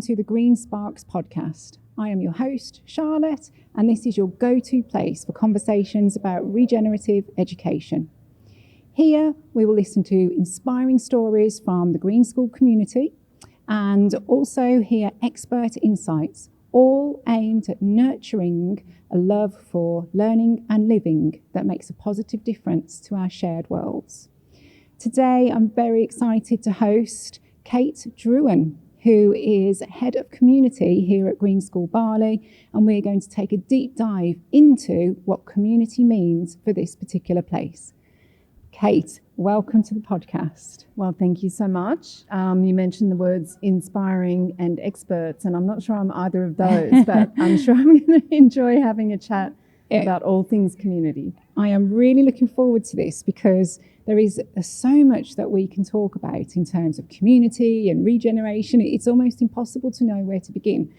to the Green Sparks podcast. I am your host, Charlotte, and this is your go-to place for conversations about regenerative education. Here, we will listen to inspiring stories from the Green School community and also hear expert insights, all aimed at nurturing a love for learning and living that makes a positive difference to our shared worlds. Today, I'm very excited to host Kate Druhan, who is Head of Community here at Green School Bali, and we're going to take a deep dive into what community means for this particular place. Kate, welcome to the podcast. Well, thank you so much. You mentioned the words inspiring and experts, and I'm not sure I'm either of those, but I'm sure I'm going to enjoy having a chat about all things community. I am really looking forward to this because there is so much that we can talk about in terms of community and regeneration. It's almost impossible to know where to begin.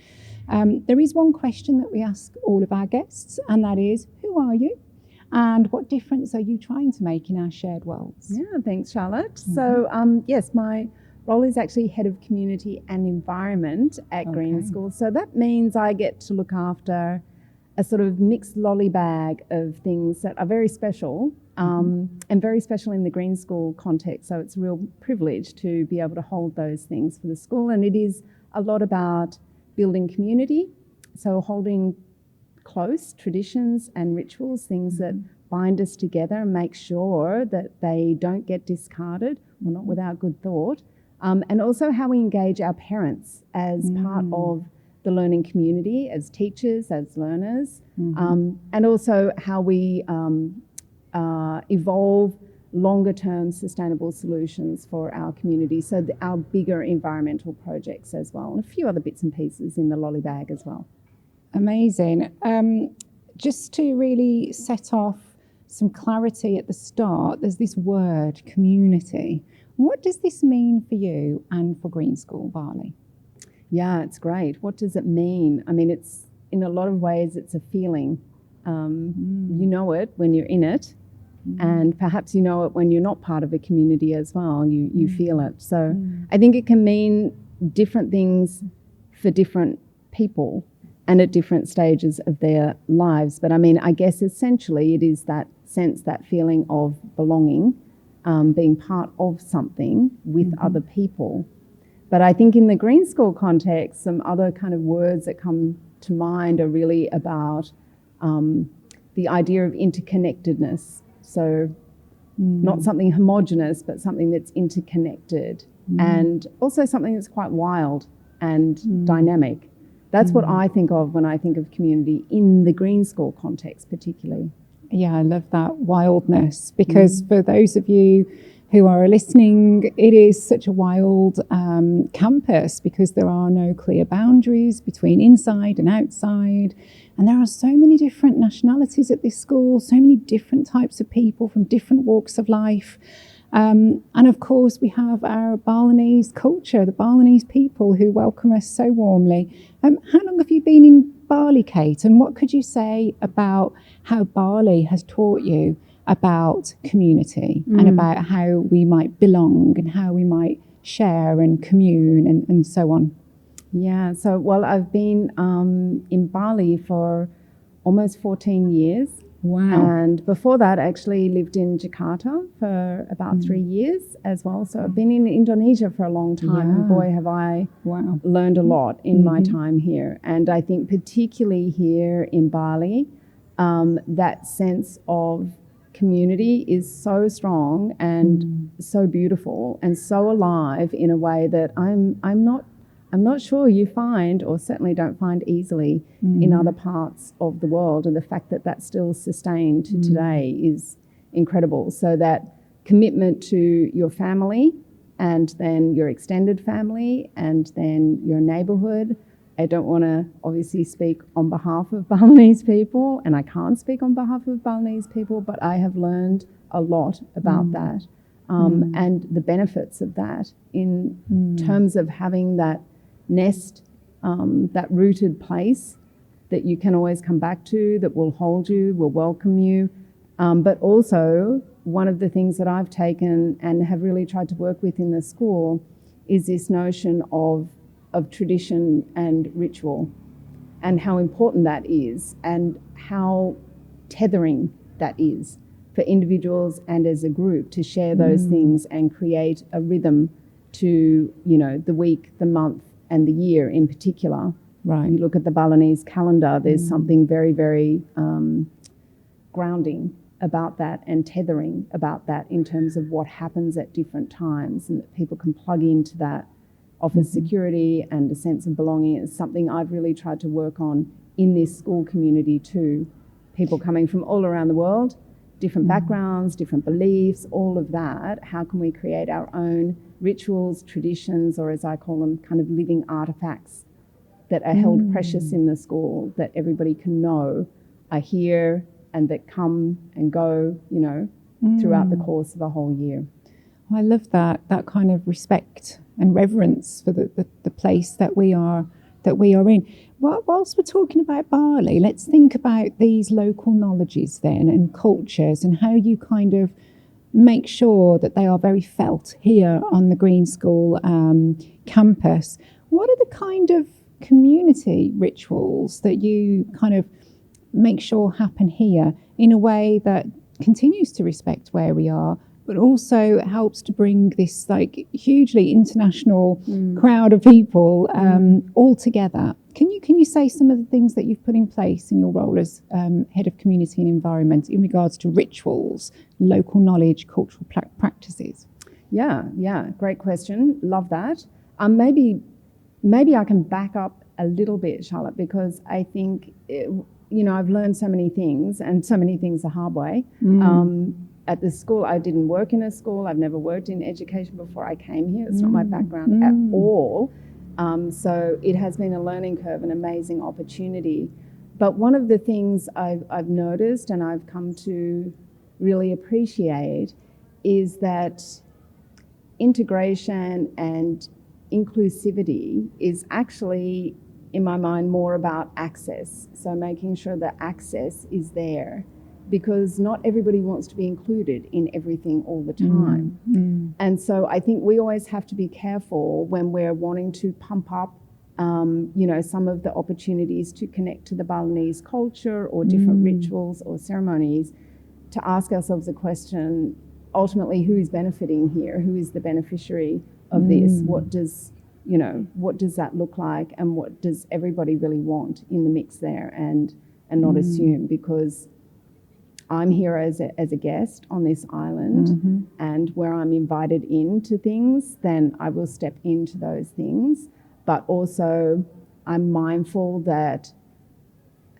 There is one question that we ask all of our guests, and that is, who are you? And what difference are you trying to make in our shared worlds? Yeah, thanks, Charlotte. So, yes, my role is actually Head of Community and Environment at Green School. So that means I get to look after a sort of mixed lolly bag of things that are very special and very special in the Green School context. So it's a real privilege to be able to hold those things for the school. And it is a lot about building community, so holding close traditions and rituals, things that bind us together and make sure that they don't get discarded, or not without good thought. And also how we engage our parents as part of the learning community, as teachers, as learners, and also how we evolve longer-term sustainable solutions for our community, so our bigger environmental projects as well, and a few other bits and pieces in the lolly bag as well. Amazing. Just to really set off some clarity at the start, there's this word, community. What does this mean for you and for Green School Bali? Yeah, it's great. What does it mean? I mean, it's in a lot of ways, it's a feeling. You know it when you're in it, and perhaps you know it when you're not part of a community as well. You feel it. So I think it can mean different things for different people and at different stages of their lives. But I mean, I guess essentially it is that sense, that feeling of belonging, being part of something with other people. But I think in the Green School context, some other kind of words that come to mind are really about the idea of interconnectedness. So not something homogenous, but something that's interconnected, and also something that's quite wild and dynamic. That's what I think of when I think of community in the Green School context particularly. Yeah, I love that wildness, because for those of you who are listening, it is such a wild campus because there are no clear boundaries between inside and outside. And there are so many different nationalities at this school, so many different types of people from different walks of life. And of course, we have our Balinese culture, the Balinese people who welcome us so warmly. How long have you been in Bali, Kate? And what could you say about how Bali has taught you about community and about how we might belong and how we might share and commune and so on? Yeah, so, well, I've been in Bali for almost 14 years. Wow. And before that, I actually lived in Jakarta for about 3 years as well. So I've been in Indonesia for a long time. And boy, have I learned a lot in my time here. And I think particularly here in Bali, that sense of community is so strong and so beautiful and so alive in a way that I'm not sure you find, or certainly don't find easily in other parts of the world. And the fact that that's still sustained to today is incredible. So that commitment to your family and then your extended family and then your neighbourhood. I don't want to obviously speak on behalf of Balinese people, and I can't speak on behalf of Balinese people, but I have learned a lot about that and the benefits of that in terms of having that nest, that rooted place that you can always come back to, that will hold you, will welcome you. But also, one of the things that I've taken and have really tried to work with in the school is this notion of of tradition and ritual, and how important that is, and how tethering that is for individuals and as a group to share those things and create a rhythm to, the week, the month, and the year in particular. Right. You look at the Balinese calendar, there's something very, very grounding about that and tethering about that in terms of what happens at different times, and that people can plug into that, offers security and a sense of belonging. It's something I've really tried to work on in this school community too. People coming from all around the world, different backgrounds, different beliefs, all of that. How can we create our own rituals, traditions, or as I call them, kind of living artifacts that are held precious in the school, that everybody can know are here and that come and go, throughout the course of a whole year. I love that kind of respect and reverence for the place that we are in. Whilst we're talking about Bali, let's think about these local knowledges then and cultures, and how you kind of make sure that they are very felt here on the Green School campus. What are the kind of community rituals that you kind of make sure happen here in a way that continues to respect where we are, but also helps to bring this like hugely international crowd of people all together? Can you say some of the things that you've put in place in your role as head of community and environment in regards to rituals, local knowledge, cultural practices? Yeah, great question. Love that. Maybe I can back up a little bit, Charlotte, because I think I've learned so many things, and so many things the hard way. At the school, I didn't work in a school. I've never worked in education before I came here. It's not my background at all. So it has been a learning curve, an amazing opportunity. But one of the things I've noticed and I've come to really appreciate is that integration and inclusivity is actually, in my mind, more about access. So making sure that access is there, because not everybody wants to be included in everything all the time. And so I think we always have to be careful when we're wanting to pump up, some of the opportunities to connect to the Balinese culture or different rituals or ceremonies, to ask ourselves a question, ultimately, who is benefiting here? Who is the beneficiary of this? What does that look like, and what does everybody really want in the mix there, and not assume, because I'm here as a guest on this island, and where I'm invited into things, then I will step into those things. But also I'm mindful that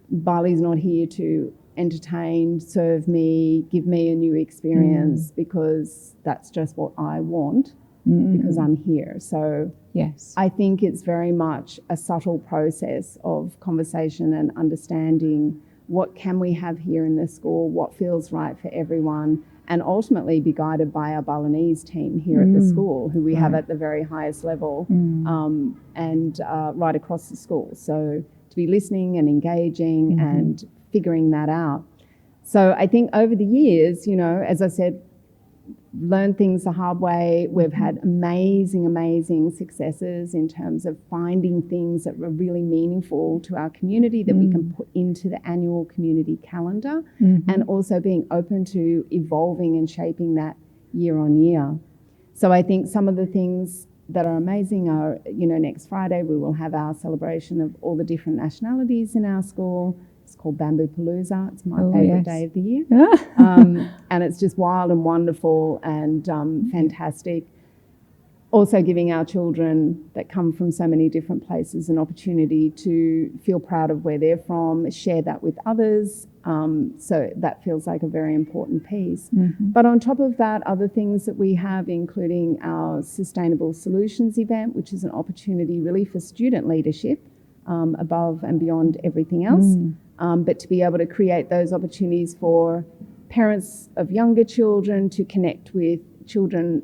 Bali's not here to entertain, serve me, give me a new experience, because that's just what I want, because I'm here. So yes, I think it's very much a subtle process of conversation and understanding what can we have here in the school, what feels right for everyone, and ultimately be guided by our Balinese team here at the school, who we have at the very highest level, and right across the school. So to be listening and engaging and figuring that out. So I think over the years, as I said, learned things the hard way. We've had amazing successes in terms of finding things that were really meaningful to our community that we can put into the annual community calendar, and also being open to evolving and shaping that year on year. So I think some of the things that are amazing are, next Friday we will have our celebration of all the different nationalities in our school. It's called Bamboo Palooza. It's my favourite day of the year. And it's just wild and wonderful and fantastic. Also giving our children that come from so many different places an opportunity to feel proud of where they're from, share that with others. So that feels like a very important piece. But on top of that, other things that we have, including our Sustainable Solutions event, which is an opportunity really for student leadership, above and beyond everything else. But to be able to create those opportunities for parents of younger children to connect with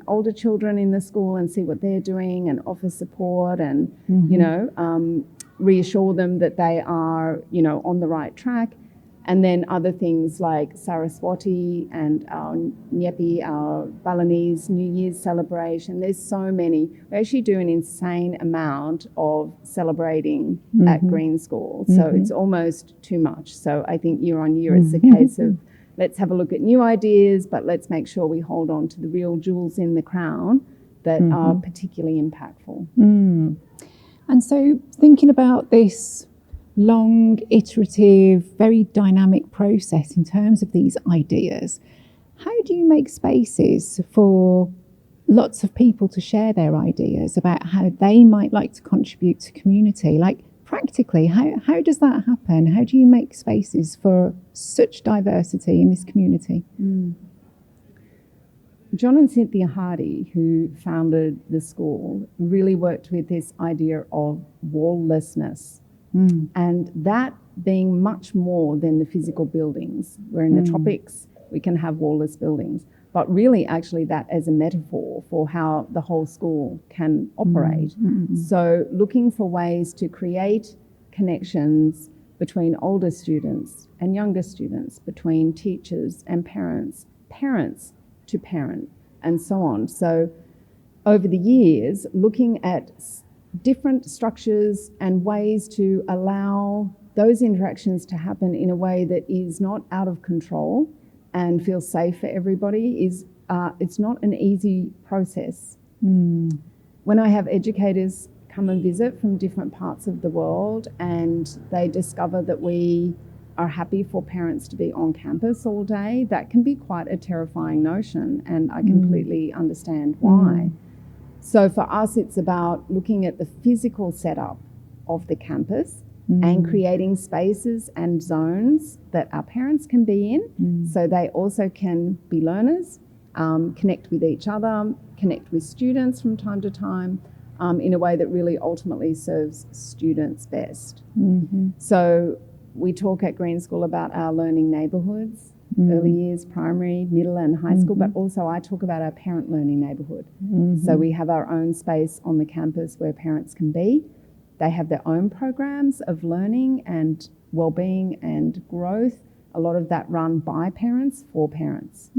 older children in the school and see what they're doing and offer support and, reassure them that they are, on the right track. And then other things like Saraswati and our Nyepi, our Balinese New Year's celebration. There's so many. We actually do an insane amount of celebrating at Green School. So it's almost too much. So I think year on year it's a case of let's have a look at new ideas, but let's make sure we hold on to the real jewels in the crown that are particularly impactful. And so thinking about this long, iterative, very dynamic process in terms of these ideas, how do you make spaces for lots of people to share their ideas about how they might like to contribute to community? Like practically, how does that happen? How do you make spaces for such diversity in this community? John and Cynthia Hardy, who founded the school, really worked with this idea of wall-lessness. And that being much more than the physical buildings. We're in the tropics, we can have wall-less buildings. But really, actually, that as a metaphor for how the whole school can operate. So looking for ways to create connections between older students and younger students, between teachers and parents, parents to parent, and so on. So over the years, looking at different structures and ways to allow those interactions to happen in a way that is not out of control and feels safe for everybody is it's not an easy process. When I have educators come and visit from different parts of the world and they discover that we are happy for parents to be on campus all day, that can be quite a terrifying notion, and I completely understand why. So for us, it's about looking at the physical setup of the campus and creating spaces and zones that our parents can be in so they also can be learners, connect with each other, connect with students from time to time in a way that really ultimately serves students best. So we talk at Green School about our learning neighbourhoods, early years, primary, middle and high school, but also I talk about our parent learning neighbourhood. So we have our own space on the campus where parents can be. They have their own programs of learning and wellbeing and growth, a lot of that run by parents for parents.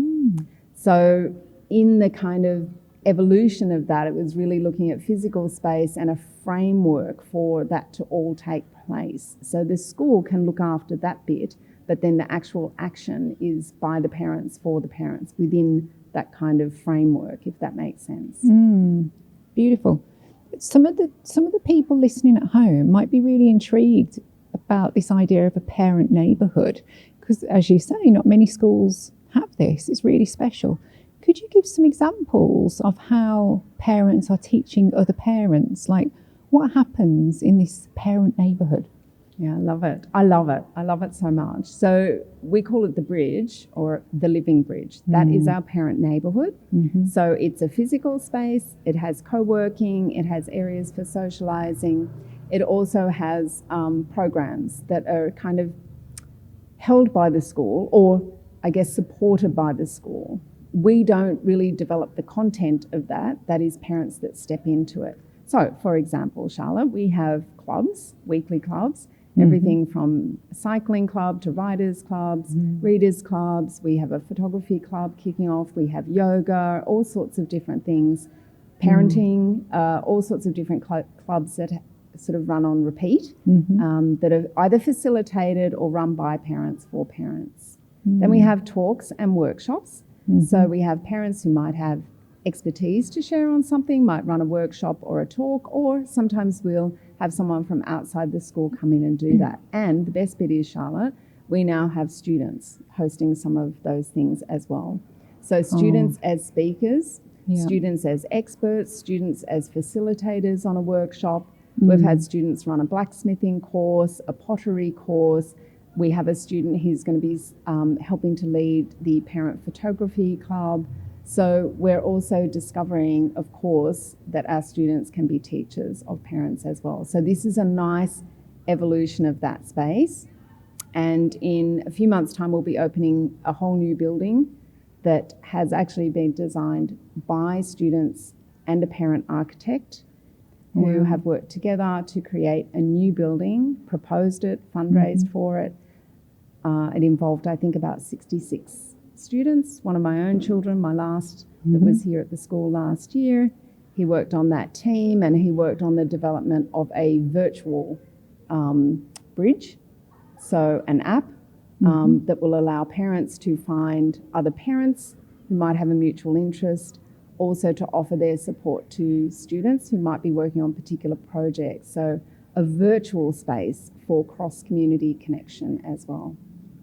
So in the kind of evolution of that, it was really looking at physical space and a framework for that to all take place. So the school can look after that bit, but then the actual action is by the parents for the parents within that kind of framework, if that makes sense. Beautiful. Some of the people listening at home might be really intrigued about this idea of a parent neighbourhood, because as you say, not many schools have this. It's really special. Could you give some examples of how parents are teaching other parents? Like, what happens in this parent neighbourhood? Yeah, I love it. I love it. I love it so much. So we call it the bridge or the living bridge. That is our parent neighbourhood. So it's a physical space. It has co-working. It has areas for socialising. It also has programs that are kind of held by the school or, I guess, supported by the school. We don't really develop the content of that. That is parents that step into it. So, for example, Charlotte, we have clubs, weekly clubs, everything from cycling club to riders clubs, readers clubs. We have a photography club kicking off. We have yoga, all sorts of different things, parenting, all sorts of different clubs that sort of run on repeat, that are either facilitated or run by parents for parents. Then we have talks and workshops. So we have parents who might have expertise to share on something, might run a workshop or a talk, or sometimes we'll have someone from outside the school come in and do that. And the best bit is, Charlotte, we now have students hosting some of those things as well. So students as speakers, students as experts, students as facilitators on a workshop. We've had students run a blacksmithing course, a pottery course. We have a student who's going to be helping to lead the parent photography club. So we're also discovering, of course, that our students can be teachers of parents as well. So this is a nice evolution of that space. And in a few months' time, we'll be opening a whole new building that has actually been designed by students and a parent architect who have worked together to create a new building, proposed it, fundraised for it. It involved, I think, about 66 students. One of my own children, my last, that was here at the school last year, he worked on that team, and he worked on the development of a virtual bridge, so an app that will allow parents to find other parents who might have a mutual interest, also to offer their support to students who might be working on particular projects. So a virtual space for cross-community connection as well.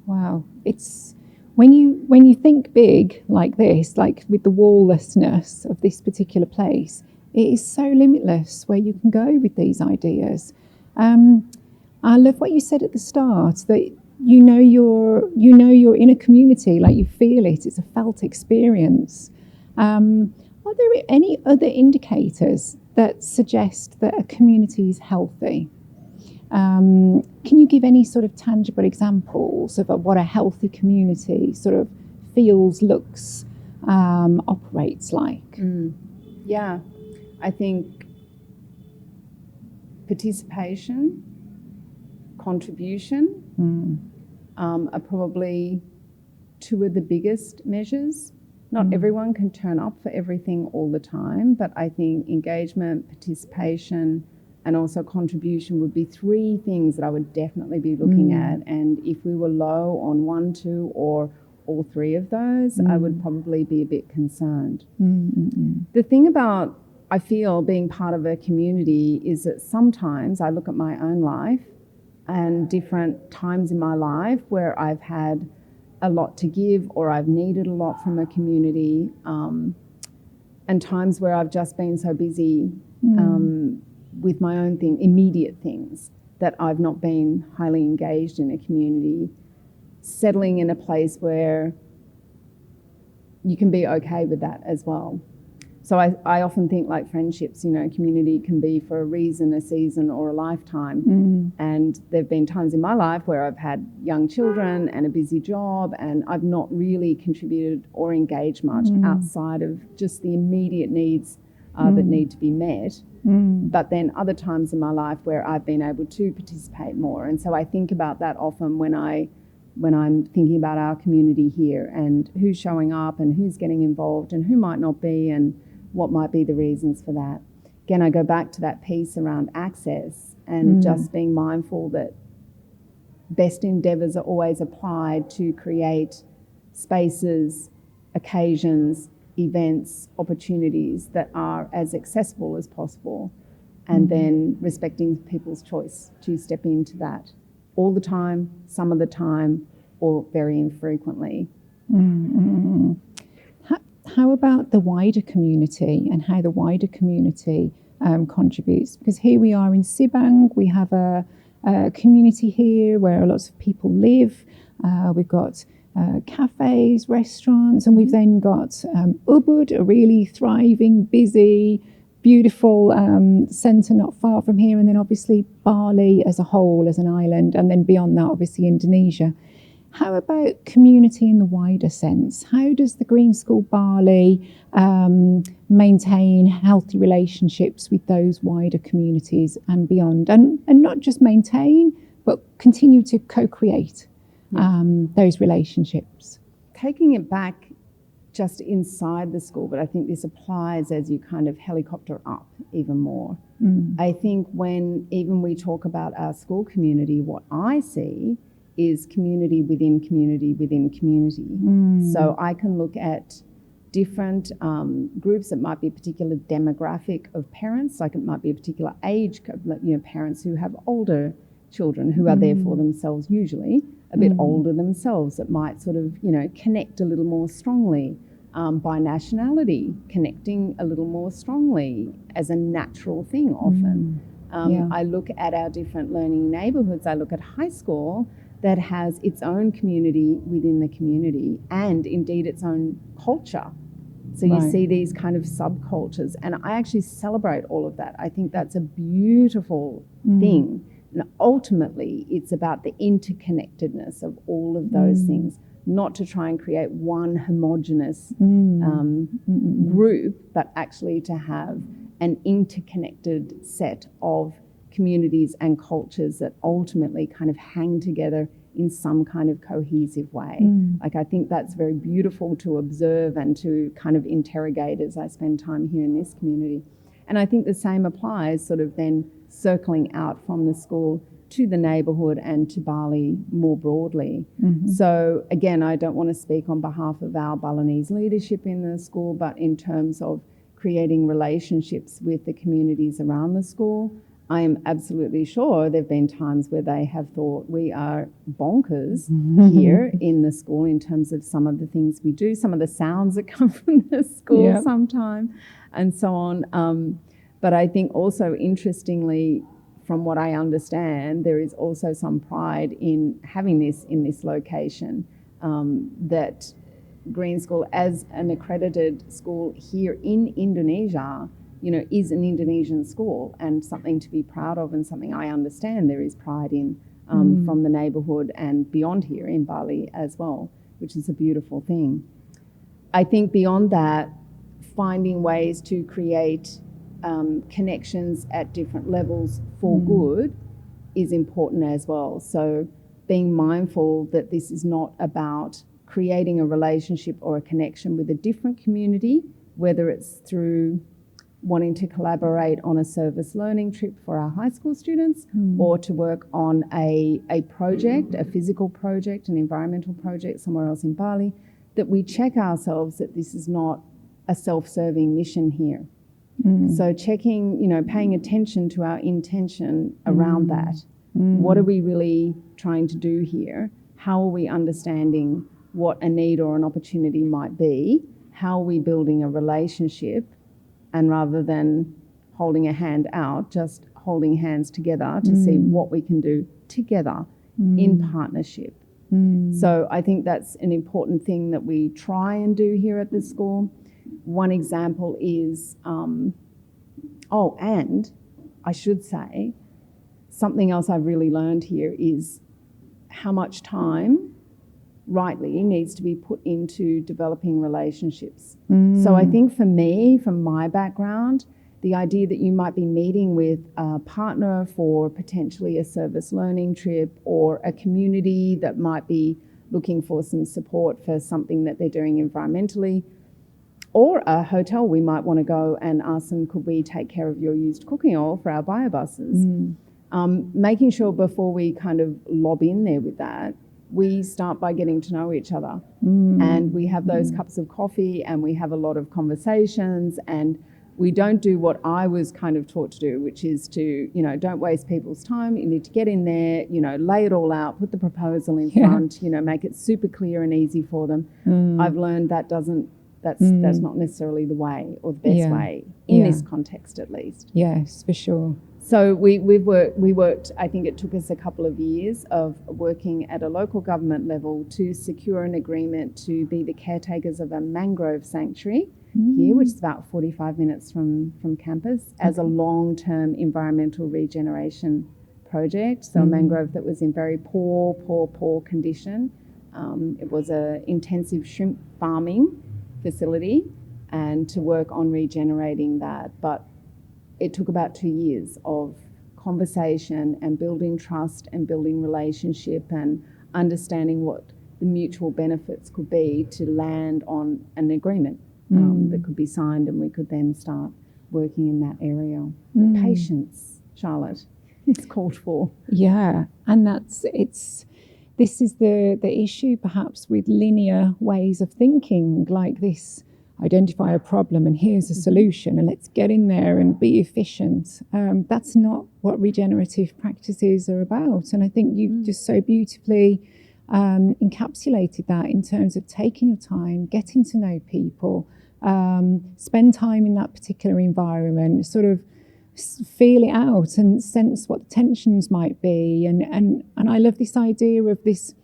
Wow. It's when you think big like this, like with the walllessness of this particular place, it is so limitless where you can go with these ideas. I love what you said at the start, that you know you're in a community, like you feel it. It's a felt experience. Are there any other indicators that suggest that a community is healthy? Can you give any sort of tangible examples of what a healthy community sort of feels, looks, operates like? Yeah, I think participation, contribution are probably two of the biggest measures. Not everyone can turn up for everything all the time, but I think engagement, participation, and also contribution would be three things that I would definitely be looking at. And if we were low on one, two, or all three of those, I would probably be a bit concerned. The thing about, I feel, being part of a community is that sometimes I look at my own life and different times in my life where I've had a lot to give, or I've needed a lot from a community, and times where I've just been so busy with my own immediate things, that I've not been highly engaged in a community, settling in a place where you can be okay with that as well. So I often think, like friendships, community can be for a reason, a season, or a lifetime. And there've been times in my life where I've had young children and a busy job, and I've not really contributed or engaged much outside of just the immediate needs that need to be met. But then other times in my life where I've been able to participate more. And so I think about that often when I'm thinking about our community here, and who's showing up and who's getting involved and who might not be, and what might be the reasons for that. Again, I go back to that piece around access and just being mindful that best endeavours are always applied to create spaces, occasions, events, opportunities that are as accessible as possible, and then respecting people's choice to step into that all the time, some of the time, or very infrequently. How about the wider community, and how the wider community contributes? Because here we are in Sibang, we have a community here where lots of people live. We've got cafes, restaurants, and we've then got Ubud, a really thriving, busy, beautiful centre not far from here, and then obviously Bali as a whole, as an island, and then beyond that, obviously Indonesia. How about community in the wider sense? How does the Green School Bali maintain healthy relationships with those wider communities and beyond? And not just maintain, but continue to co-create those relationships. Taking it back just inside the school, but I think this applies as you kind of helicopter up even more. I think when even we talk about our school community, what I see is community within community within community. So I can look at different groups. It might be a particular demographic of parents, like it might be a particular age, parents who have older children who are there for themselves, usually a bit older themselves, that might sort of, connect a little more strongly. By nationality, connecting a little more strongly as a natural thing often. I look at our different learning neighbourhoods. I look at high school that has its own community within the community, and indeed its own culture. So you see these kind of subcultures, and I actually celebrate all of that. I think that's a beautiful thing. And ultimately, it's about the interconnectedness of all of those things, not to try and create one homogenous group, but actually to have an interconnected set of communities and cultures that ultimately kind of hang together in some kind of cohesive way. Like, I think that's very beautiful to observe and to kind of interrogate as I spend time here in this community. And I think the same applies sort of then circling out from the school to the neighbourhood and to Bali more broadly. So again, I don't want to speak on behalf of our Balinese leadership in the school, but in terms of creating relationships with the communities around the school, I am absolutely sure there have been times where they have thought we are bonkers here in the school in terms of some of the things we do, some of the sounds that come from the school sometime, and so on. But I think also, interestingly, from what I understand, there is also some pride in having this in this location, that Green School, as an accredited school here in Indonesia, you know, is an Indonesian school and something to be proud of, and something I understand there is pride in from the neighbourhood and beyond here in Bali as well, which is a beautiful thing. I think beyond that, finding ways to create connections at different levels for good is important as well. So being mindful that this is not about creating a relationship or a connection with a different community, whether it's through wanting to collaborate on a service learning trip for our high school students, or to work on a project, a physical project, an environmental project somewhere else in Bali, that we check ourselves that this is not a self-serving mission here. So checking, you know, paying attention to our intention around that. What are we really trying to do here? How are we understanding what a need or an opportunity might be? How are we building a relationship? And rather than holding a hand out, just holding hands together to see what we can do together in partnership. So I think that's an important thing that we try and do here at the school. One example is, and I should say, something else I've really learned here is how much time, rightly, needs to be put into developing relationships. So I think for me, from my background, the idea that you might be meeting with a partner for potentially a service learning trip, or a community that might be looking for some support for something that they're doing environmentally, or a hotel we might want to go and ask them, could we take care of your used cooking oil for our biobuses? Making sure before we kind of lob in there with that, we start by getting to know each other, and we have those cups of coffee, and we have a lot of conversations, and we don't do what I was kind of taught to do, which is to, you know, don't waste people's time. You need to get in there, you know, lay it all out, put the proposal in front, you know, make it super clear and easy for them. I've learned that's not necessarily the way, or the best way in this context, at least. Yes, for sure. So we worked, I think it took us a couple of years of working at a local government level to secure an agreement to be the caretakers of a mangrove sanctuary here, which is about 45 minutes from campus, as a long-term environmental regeneration project. So a mangrove that was in very poor condition. It was an intensive shrimp farming facility, and to work on regenerating that. But it took about 2 years of conversation and building trust and building relationship and understanding what the mutual benefits could be to land on an agreement that could be signed, and we could then start working in that area. Patience, Charlotte, it's called for. Yeah, and this is the issue perhaps with linear ways of thinking, like this: identify a problem and here's a solution and let's get in there and be efficient. That's not what regenerative practices are about. And I think you've just so beautifully encapsulated that in terms of taking your time, getting to know people, spend time in that particular environment, sort of feel it out and sense what the tensions might be. And I love this idea of this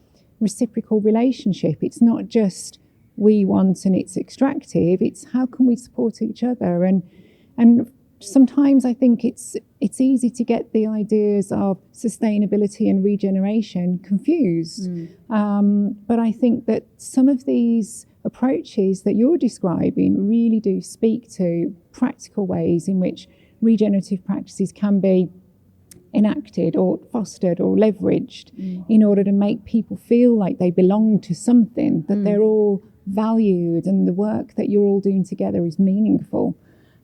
reciprocal relationship. It's not just we want and it's extractive, it's how can we support each other. And sometimes I think it's easy to get the ideas of sustainability and regeneration confused. But I think that some of these approaches that you're describing really do speak to practical ways in which regenerative practices can be enacted or fostered or leveraged in order to make people feel like they belong to something, that they're all valued and the work that you're all doing together is meaningful.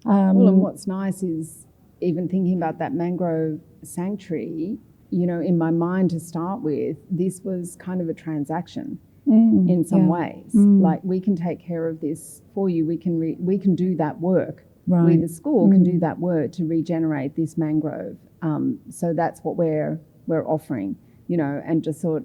Well, and what's nice is even thinking about that mangrove sanctuary, you know, in my mind to start with, this was kind of a transaction in some ways. Like, we can take care of this for you. We can do that work. Right. We, the school, can do that work to regenerate this mangrove. So that's what we're offering, you know, and just thought,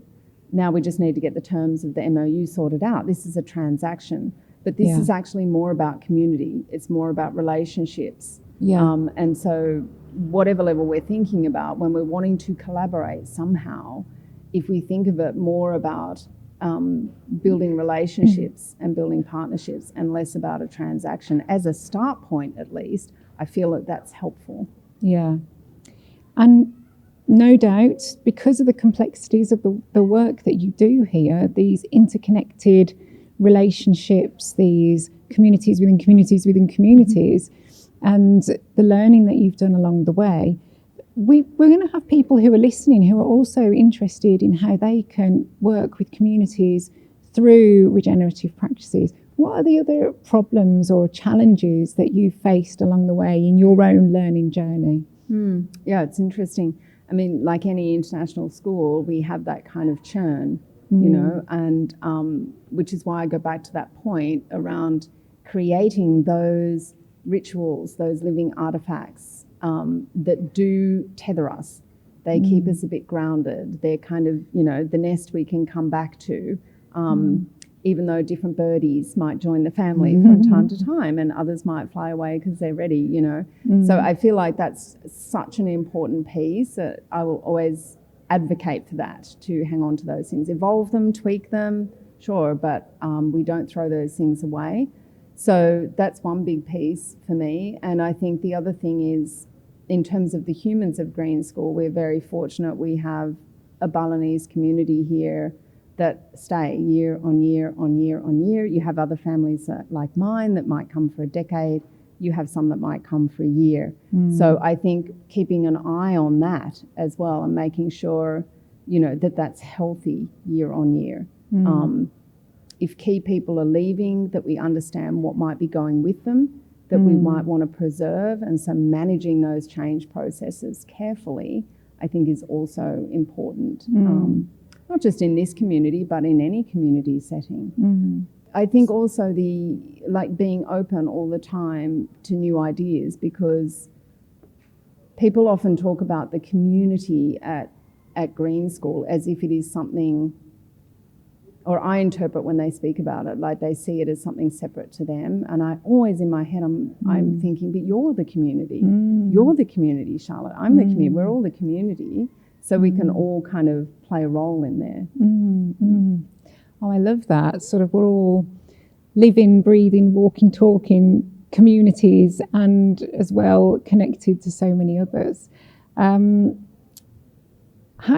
now we just need to get the terms of the MOU sorted out. This is a transaction, but this is actually more about community. It's more about relationships. And so whatever level we're thinking about, when we're wanting to collaborate somehow, if we think of it more about building relationships and building partnerships and less about a transaction as a start point, at least, I feel that that's helpful. Yeah. And no doubt, because of the complexities of the work that you do here, these interconnected relationships, these communities within communities within communities, and the learning that you've done along the way, we're going to have people who are listening who are also interested in how they can work with communities through regenerative practices. What are the other problems or challenges that you've faced along the way in your own learning journey? Yeah, it's interesting. I mean, like any international school, we have that kind of churn, you know, and which is why I go back to that point around creating those rituals, those living artifacts that do tether us. They keep us a bit grounded. They're kind of, you know, the nest we can come back to, even though different birdies might join the family from time to time and others might fly away because they're ready, you know. So I feel like that's such an important piece that I will always advocate for that, to hang on to those things, evolve them, tweak them, sure, but we don't throw those things away. So that's one big piece for me. And I think the other thing is, in terms of the humans of Green School, we're very fortunate. We have a Balinese community here that stay year on year on year on year. You have other families like mine that might come for a decade. You have some that might come for a year. So I think keeping an eye on that as well and making sure, you know, that that's healthy year on year. If key people are leaving, that we understand what might be going with them, that we might want to preserve. And so managing those change processes carefully, I think, is also important. Not just in this community, but in any community setting. I think also being open all the time to new ideas, because people often talk about the community at Green School as if it is something, or I interpret when they speak about it, like they see it as something separate to them. And I always in my head, I'm thinking, but you're the community. You're the community, Charlotte. I'm the community. We're all the community. So we can all kind of play a role in there. Oh, I love that. Sort of, we're all living, breathing, walking, talking communities, and as well connected to so many others. How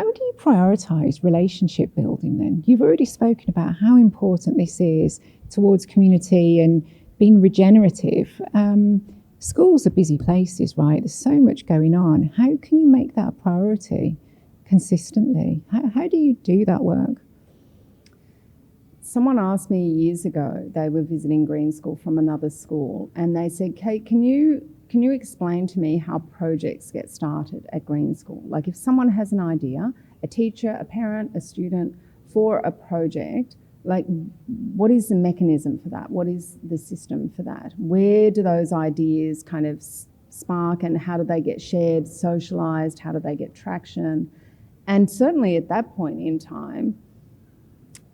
do you prioritise relationship building then? You've already spoken about how important this is towards community and being regenerative. Schools are busy places, right? There's so much going on. How can you make that a priority consistently? How do you do that work? Someone asked me years ago, they were visiting Green School from another school, and they said, Kate, can you explain to me how projects get started at Green School? Like, if someone has an idea, a teacher, a parent, a student, for a project, like, what is the mechanism for that? What is the system for that? Where do those ideas kind of spark, and how do they get shared, socialised? How do they get traction? And certainly at that point in time,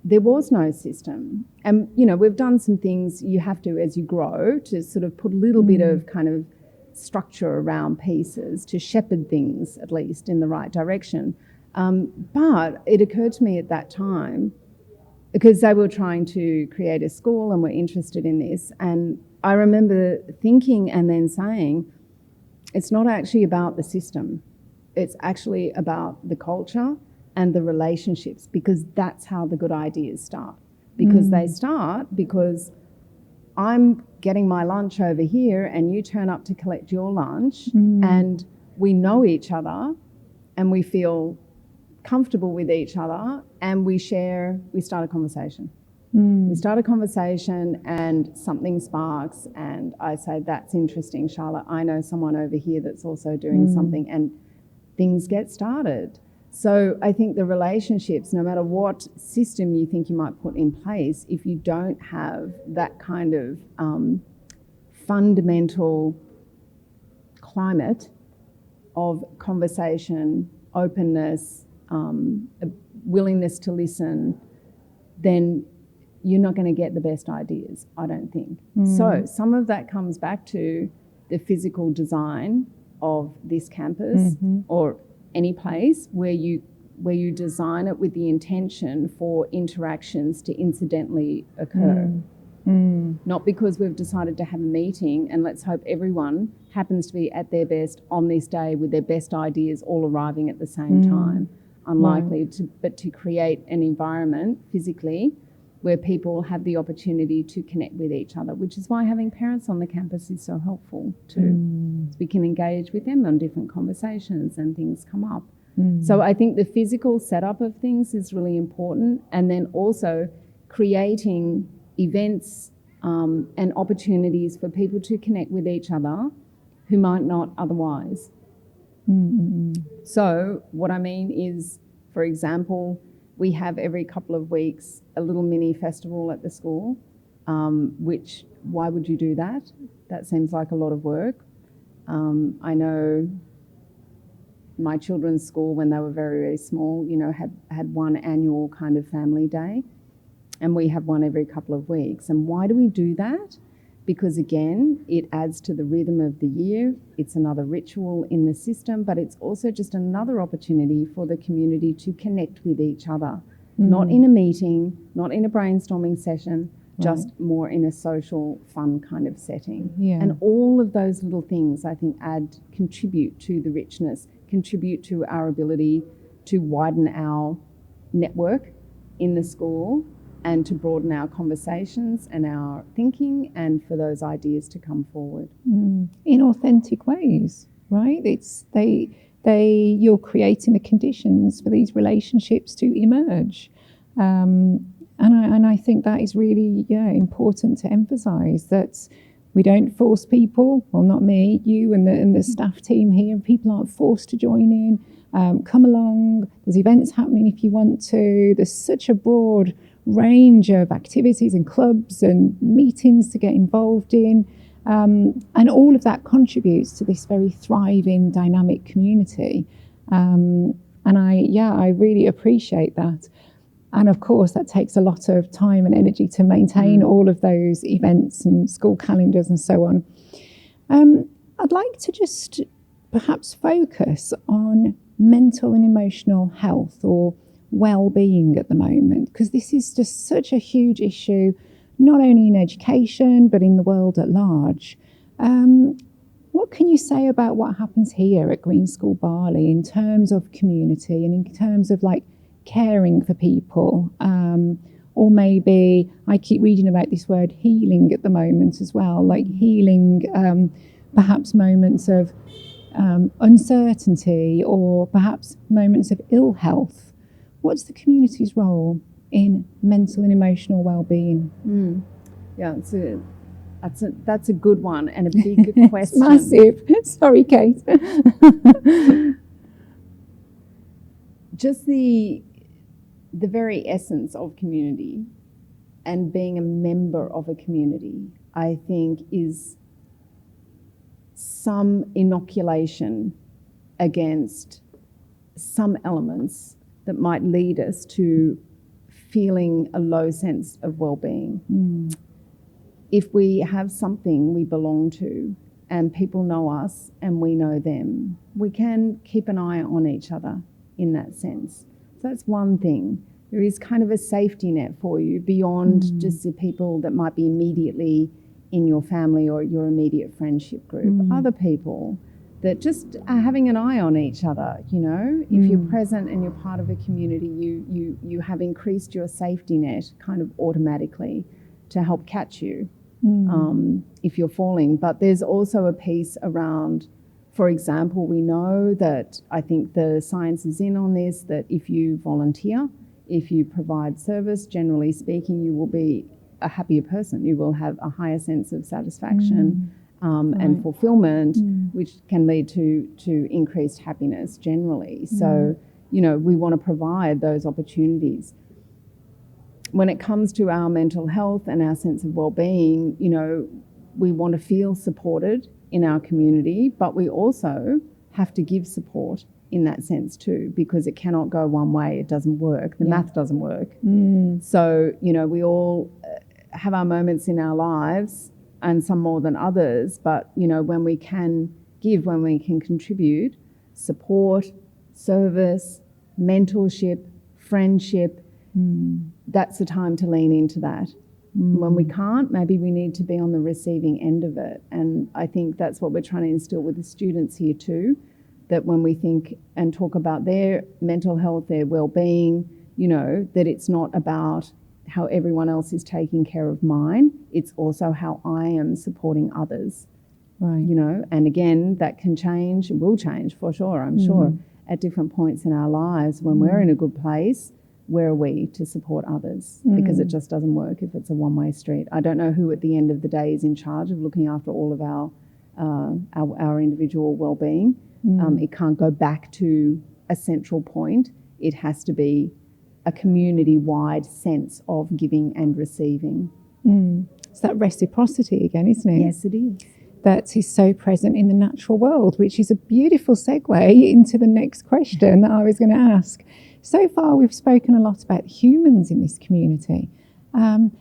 there was no system. And, you know, we've done some things you have to, as you grow, to sort of put a little bit of kind of structure around pieces to shepherd things, at least, in the right direction. But it occurred to me at that time, because they were trying to create a school and were interested in this, and I remember thinking and then saying, it's not actually about the system. It's actually about the culture and the relationships, because that's how the good ideas start. Because they start because I'm getting my lunch over here and you turn up to collect your lunch, and we know each other, and we feel comfortable with each other, and we start a conversation. We start a conversation and something sparks, and I say, that's interesting, Charlotte. I know someone over here that's also doing something, and things get started. So I think the relationships, no matter what system you think you might put in place, if you don't have that kind of fundamental climate of conversation, openness, a willingness to listen, then you're not going to get the best ideas, I don't think. So some of that comes back to the physical design of this campus or any place where you design it with the intention for interactions to incidentally occur. Not because we've decided to have a meeting and let's hope everyone happens to be at their best on this day with their best ideas all arriving at the same time. Unlikely, but to create an environment physically where people have the opportunity to connect with each other, which is why having parents on the campus is so helpful too. We can engage with them on different conversations and things come up. So I think the physical setup of things is really important, and then also creating events and opportunities for people to connect with each other who might not otherwise. So what I mean is, for example, we have every couple of weeks a little mini festival at the school, which, why would you do that? That seems like a lot of work. I know my children's school, when they were very, very small, had one annual kind of family day, and we have one every couple of weeks. And why do we do that? Because again, it adds to the rhythm of the year. It's another ritual in the system, but it's also just another opportunity for the community to connect with each other. Not in a meeting, not in a brainstorming session, just more in a social, fun kind of setting. And all of those little things, I think, contribute to the richness, contribute to our ability to widen our network in the school and to broaden our conversations and our thinking, and for those ideas to come forward in authentic ways, right? You're creating the conditions for these relationships to emerge, and I think that is really important to emphasize, that we don't force people. Well, not me, you and the staff team here. People aren't forced to join in. Come along. There's events happening if you want to. There's such a broad range of activities and clubs and meetings to get involved in, and all of that contributes to this very thriving, dynamic community, and I really appreciate that. And of course that takes a lot of time and energy to maintain all of those events and school calendars and so on. I'd like to just perhaps focus on mental and emotional health or well-being at the moment, because this is just such a huge issue, not only in education but in the world at large. What can you say about what happens here at Green School Bali in terms of community and in terms of like caring for people, or maybe I keep reading about this word healing at the moment as well, like healing perhaps moments of uncertainty or perhaps moments of ill health. What's the community's role in mental and emotional well-being? Yeah, that's a good one and a big question. It's massive. Sorry, Kate. Just the very essence of community and being a member of a community, I think, is some inoculation against some elements that might lead us to feeling a low sense of well-being. If we have something we belong to and people know us and we know them, we can keep an eye on each other in that sense. So that's one thing. There is kind of a safety net for you beyond just the people that might be immediately in your family or your immediate friendship group. Other people that just are having an eye on each other, If you're present and you're part of a community, you have increased your safety net kind of automatically to help catch you if you're falling. But there's also a piece around For example, we know that, I think the science is in on this, that if you volunteer, if you provide service, generally speaking, you will be a happier person. You will have a higher sense of satisfaction and fulfillment, which can lead to increased happiness generally. So, you know, we want to provide those opportunities. When it comes to our mental health and our sense of well-being, you know, we want to feel supported in our community, but we also have to give support in that sense too, because it cannot go one way. It doesn't work. The math doesn't work. So, you know, we all have our moments in our lives, and some more than others, but, you know, when we can give, when we can contribute, support, service, mentorship, friendship, that's the time to lean into that. When we can't, maybe we need to be on the receiving end of it. And I think that's what we're trying to instill with the students here too, that when we think and talk about their mental health, their well-being, you know, that it's not about how everyone else is taking care of mine, it's also how I am supporting others. Right. You know, and again, that can change, will change for sure, I'm sure, at different points in our lives. When we're in a good place, where are we to support others? Because it just doesn't work if it's a one-way street. I don't know who at the end of the day is in charge of looking after all of our individual well-being. It can't go back to a central point. It has to be a community-wide sense of giving and receiving. It's that reciprocity again, isn't it? Yes, it is. That is so present in the natural world, which is a beautiful segue into the next question that I was going to ask. So far, we've spoken a lot about humans in this community. How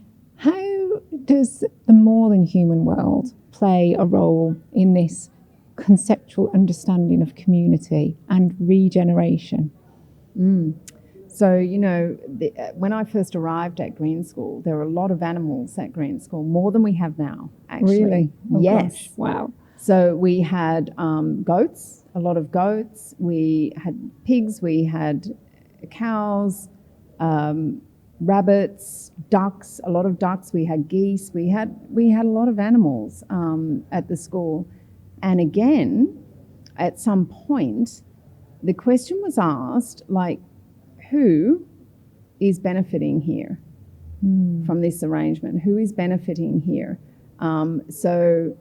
does the more than human world play a role in this conceptual understanding of community and regeneration? So, you know, when I first arrived at Green School, there were a lot of animals at Green School, more than we have now, actually. Really? Oh, yes. Gosh. Wow. So we had goats, a lot of goats. We had pigs. We had cows, rabbits, ducks, a lot of ducks. We had geese. We had a lot of animals at the school. And again, at some point, the question was asked, like, who is benefiting here from this arrangement? Who is benefiting here? So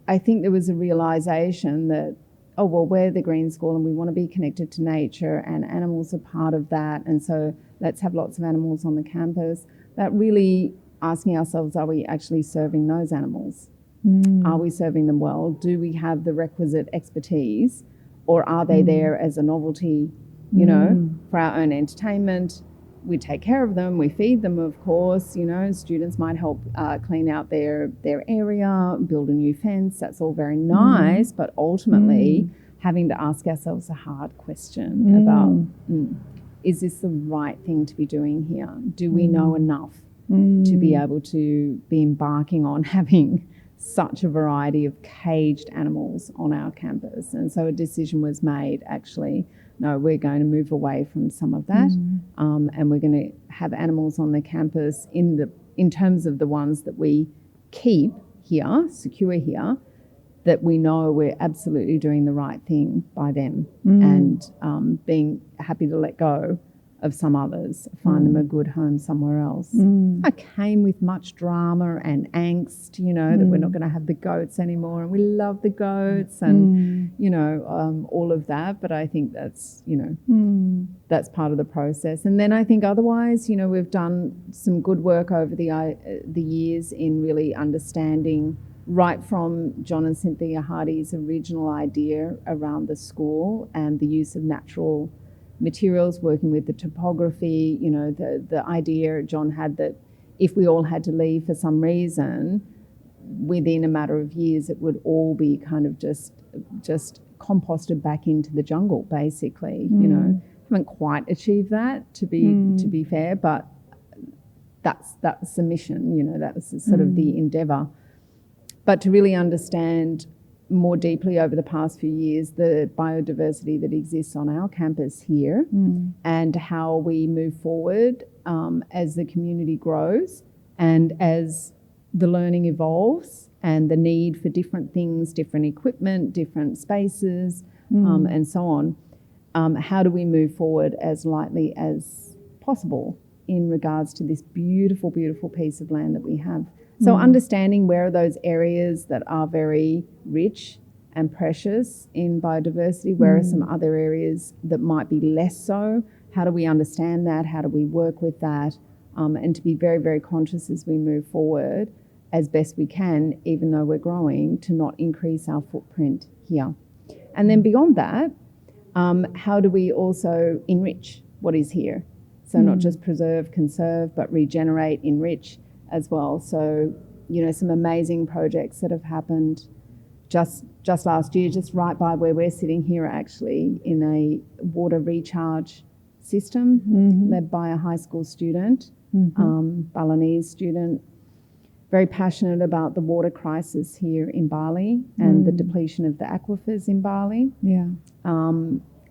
I think there was a realisation that, oh, well, we're the Green School and we want to be connected to nature, and animals are part of that, and so let's have lots of animals on the campus. That really asking ourselves, are we actually serving those animals? Are we serving them well? Do we have the requisite expertise, or are they there as a novelty, you know, for our own entertainment? We take care of them, we feed them, of course, you know, students might help clean out their area, build a new fence, that's all very nice, but ultimately having to ask ourselves a hard question about, is this the right thing to be doing here? Do we know enough to be able to be embarking on having such a variety of caged animals on our campus? And so a decision was made, actually, no, we're going to move away from some of that, and we're going to have animals on the campus in terms of the ones that we keep here, secure here, that we know we're absolutely doing the right thing by them, and being happy to let go of some others, find them a good home somewhere else. I came with much drama and angst, you know, that we're not going to have the goats anymore, and we love the goats, and, you know, all of that. But I think that's, you know, that's part of the process. And then I think otherwise, you know, we've done some good work over the years in really understanding, right from John and Cynthia Hardy's original idea around the school and the use of natural materials, working with the topography, you know, the idea John had that if we all had to leave for some reason, within a matter of years, it would all be kind of just composted back into the jungle, basically. You know, haven't quite achieved that, to be fair, but that's the mission, you know, that was sort of the endeavour. But to really understand more deeply over the past few years the biodiversity that exists on our campus here, and how we move forward as the community grows and as the learning evolves, and the need for different things, different equipment, different spaces, and so on. How do we move forward as lightly as possible in regards to this beautiful, beautiful piece of land that we have? So understanding where are those areas that are very rich and precious in biodiversity, where are some other areas that might be less so? How do we understand that? How do we work with that? And to be very, very conscious as we move forward as best we can, even though we're growing, to not increase our footprint here. And then beyond that, how do we also enrich what is here? So not just preserve, conserve, but regenerate, enrich as well. So, you know, some amazing projects that have happened just last year, just right by where we're sitting here actually, in a water recharge system led by a high school student, Balinese student, very passionate about the water crisis here in Bali and the depletion of the aquifers in Bali. Yeah.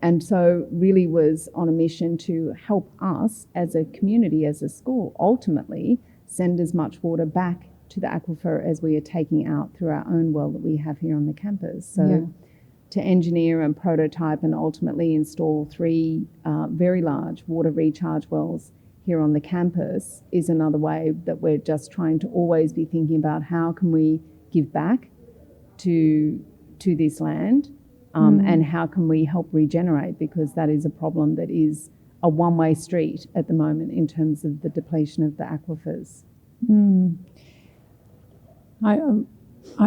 And so really was on a mission to help us as a community, as a school, ultimately send as much water back to the aquifer as we are taking out through our own well that we have here on the campus. So to engineer and prototype and ultimately install 3 very large water recharge wells here on the campus is another way that we're just trying to always be thinking about how can we give back to this land, and how can we help regenerate, because that is a problem that is a one-way street at the moment in terms of the depletion of the aquifers.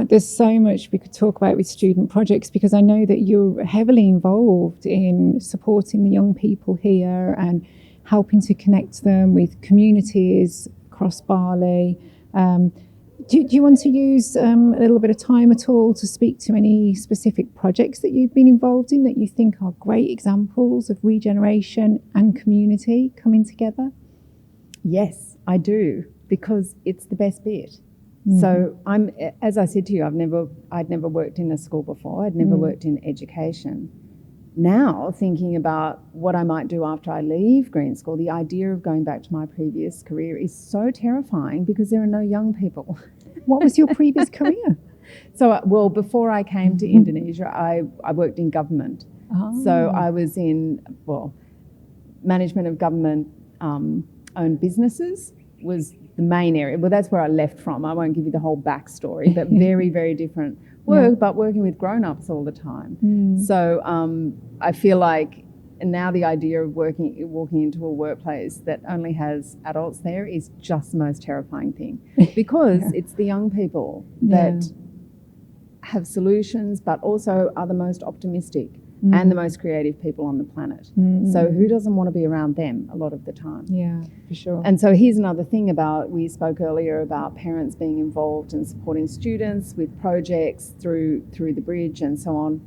There's so much we could talk about with student projects, because I know that you're heavily involved in supporting the young people here and helping to connect them with communities across Bali. Do you want to use a little bit of time at all to speak to any specific projects that you've been involved in that you think are great examples of regeneration and community coming together? Yes, I do, because it's the best bit. So as I said to you, I'd never worked in a school before. I'd never worked in education. Now, thinking about what I might do after I leave Green School, the idea of going back to my previous career is so terrifying because there are no young people. What was your previous career? So, well, before I came to Indonesia, I worked in government. So I was in, management of government-owned businesses was the main area. Well, that's where I left from. I won't give you the whole backstory, but very, very different work, but working with grown-ups all the time. So I feel like now the idea of walking into a workplace that only has adults there is just the most terrifying thing, because it's the young people that have solutions, but also are the most optimistic and the most creative people on the planet. So who doesn't want to be around them a lot of the time? Yeah, for sure. And so here's another thing about, we spoke earlier about parents being involved and supporting students with projects through the bridge and so on,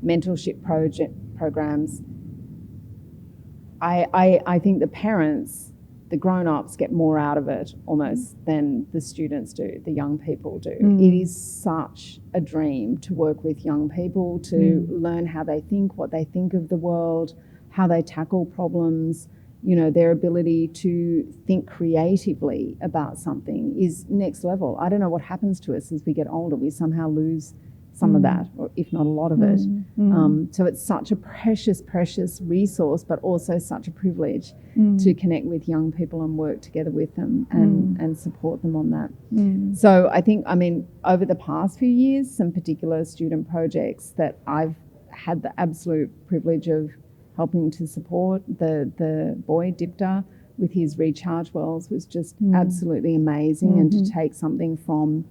mentorship programs. I think the parents, the grown-ups, get more out of it almost than the students do, the young people do. It is such a dream to work with young people, to learn how they think, what they think of the world, how they tackle problems. You know, their ability to think creatively about something is next level. I don't know what happens to us as we get older. We somehow lose some of that, or if not a lot of it. So it's such a precious, precious resource, but also such a privilege to connect with young people and work together with them and support them on that. So I think, over the past few years, some particular student projects that I've had the absolute privilege of helping to support, the boy, Dipta, with his recharge wells was just absolutely amazing. And to take something from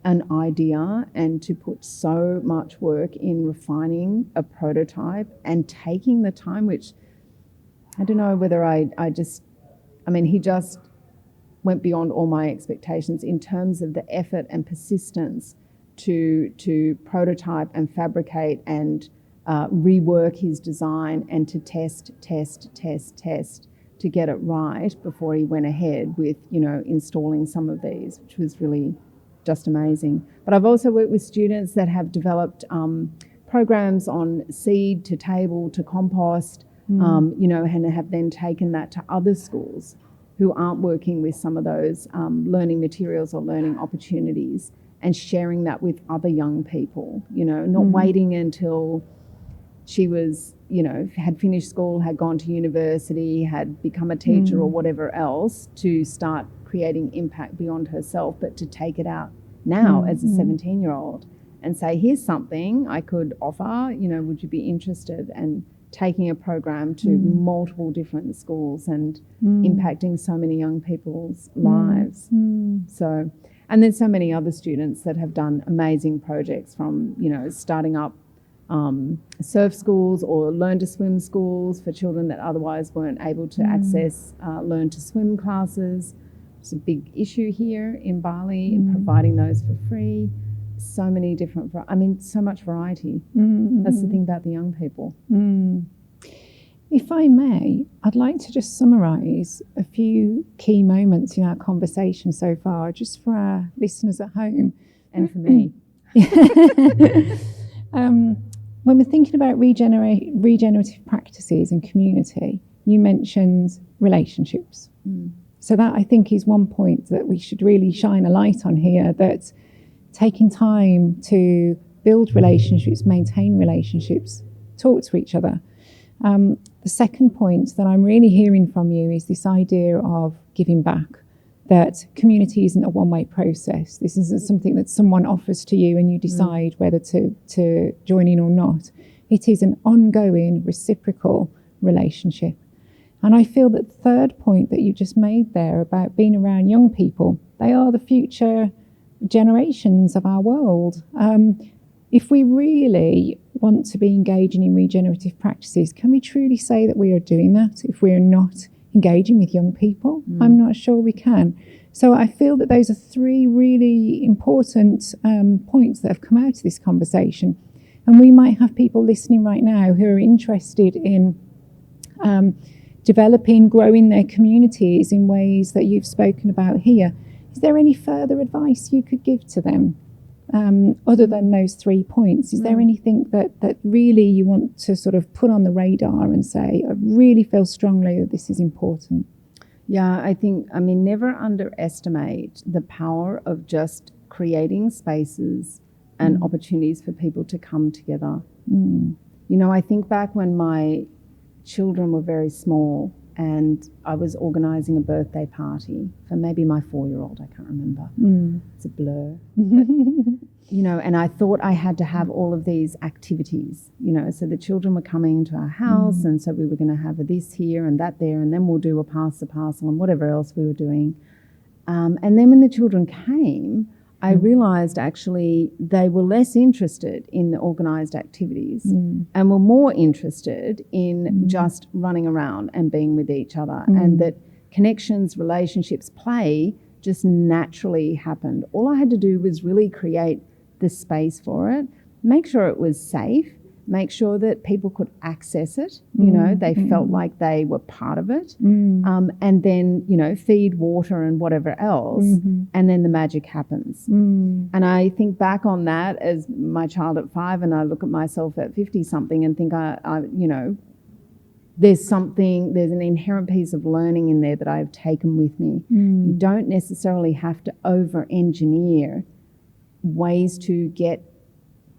an idea and to put so much work in refining a prototype and taking the time, which I don't know whether he just went beyond all my expectations in terms of the effort and persistence to prototype and fabricate and rework his design and to test to get it right before he went ahead with, installing some of these, which was really just amazing. But I've also worked with students that have developed programs on seed to table to compost, and have then taken that to other schools who aren't working with some of those learning materials or learning opportunities, and sharing that with other young people, not waiting until she was, had finished school, had gone to university, had become a teacher or whatever else to start creating impact beyond herself, but to take it out now as a 17-year-old and say, here's something I could offer, would you be interested? And taking a program to multiple different schools and impacting so many young people's lives. So, and then so many other students that have done amazing projects from, starting up surf schools or learn to swim schools for children that otherwise weren't able to access learn to swim classes. It's a big issue here in Bali, providing those for free. So many different, so much variety. That's the thing about the young people. If I may, I'd like to just summarise a few key moments in our conversation so far, just for our listeners at home. And for me. When we're thinking about regenerative practices and community, you mentioned relationships. So that, I think, is one point that we should really shine a light on here, that taking time to build relationships, maintain relationships, talk to each other. The second point that I'm really hearing from you is this idea of giving back, that community isn't a one-way process. This isn't something that someone offers to you and you decide whether to join in or not. It is an ongoing, reciprocal relationship. And I feel that the third point that you just made there about being around young people, they are the future generations of our world. If we really want to be engaging in regenerative practices, can we truly say that we are doing that if we are not engaging with young people? I'm not sure we can. So I feel that those are three really important points that have come out of this conversation. And we might have people listening right now who are interested in developing, growing their communities in ways that you've spoken about here. Is there any further advice you could give to them other than those 3 points? Is there anything that really you want to sort of put on the radar and say, I really feel strongly that this is important? Yeah, I think, never underestimate the power of just creating spaces and opportunities for people to come together. I think back when my children were very small and I was organising a birthday party for maybe my 4-year-old, I can't remember. It's a blur. And I thought I had to have all of these activities, so the children were coming into our house and so we were going to have this here and that there, and then we'll do a pass the parcel and whatever else we were doing. And then when the children came, I realised actually they were less interested in the organised activities and were more interested in just running around and being with each other, and that connections, relationships, play just naturally happened. All I had to do was really create the space for it, make sure it was safe, make sure that people could access it, they felt like they were part of it, and then, feed, water and whatever else, and then the magic happens. And I think back on that as my child at 5, and I look at myself at 50-something and think, there's an inherent piece of learning in there that I've taken with me. You don't necessarily have to over-engineer ways to get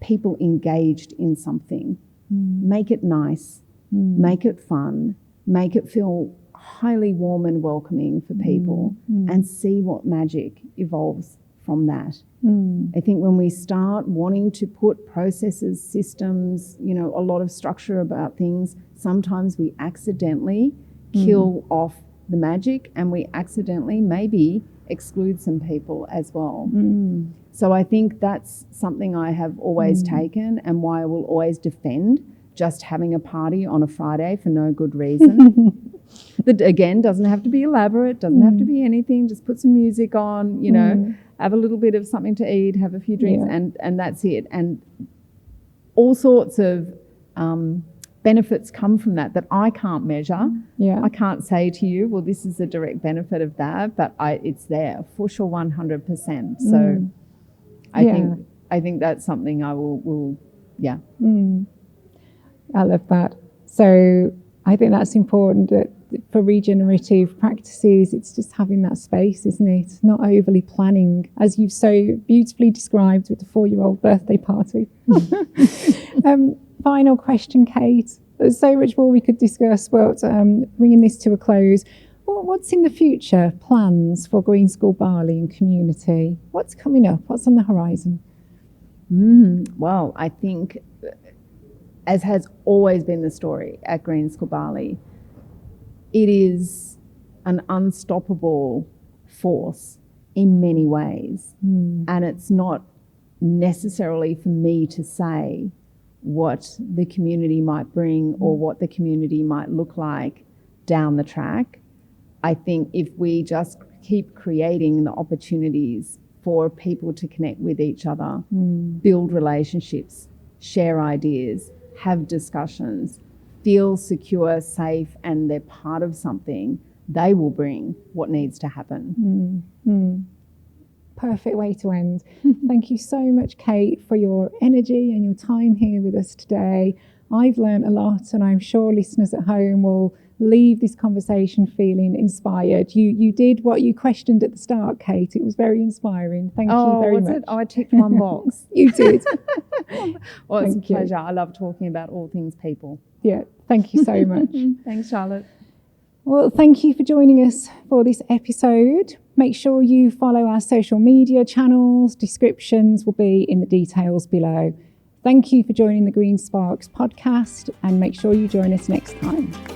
people engaged in something. Make it nice, make it fun, make it feel highly warm and welcoming for people, and see what magic evolves from that. I think when we start wanting to put processes, systems, a lot of structure about things, sometimes we accidentally kill off the magic, and we accidentally maybe exclude some people as well. So I think that's something I have always taken, and why I will always defend just having a party on a Friday for no good reason. That, again, doesn't have to be elaborate, doesn't have to be anything, just put some music on, have a little bit of something to eat, have a few drinks, and that's it. And all sorts of benefits come from that I can't measure. I can't say to you, well, this is a direct benefit of that, but it's there for sure, 100%. So I think that's something I will. I love that. So I think that's important, that for regenerative practices, it's just having that space, isn't it? Not overly planning, as you've so beautifully described with the 4-year-old birthday party. Final question, Kate. There's so much more we could discuss, but bringing this to a close, what's in the future plans for Green School Bali and community? What's coming up? What's on the horizon? Well, I think, as has always been the story at Green School Bali, it is an unstoppable force in many ways. And it's not necessarily for me to say what the community might bring or what the community might look like down the track. I think if we just keep creating the opportunities for people to connect with each other, build relationships, share ideas, have discussions, feel secure, safe, and they're part of something, they will bring what needs to happen. Perfect way to end. Thank you so much, Kate, for your energy and your time here with us today. I've learned a lot, and I'm sure listeners at home will leave this conversation feeling inspired. You did what you questioned at the start, Kate. It was very inspiring. Thank you very much. I ticked one box. You did. Well, it's a pleasure. I love talking about all things people. Yeah, thank you so much. Thanks, Charlotte. Well, thank you for joining us for this episode. Make sure you follow our social media channels. Descriptions will be in the details below. Thank you for joining the Green Sparks podcast, and make sure you join us next time.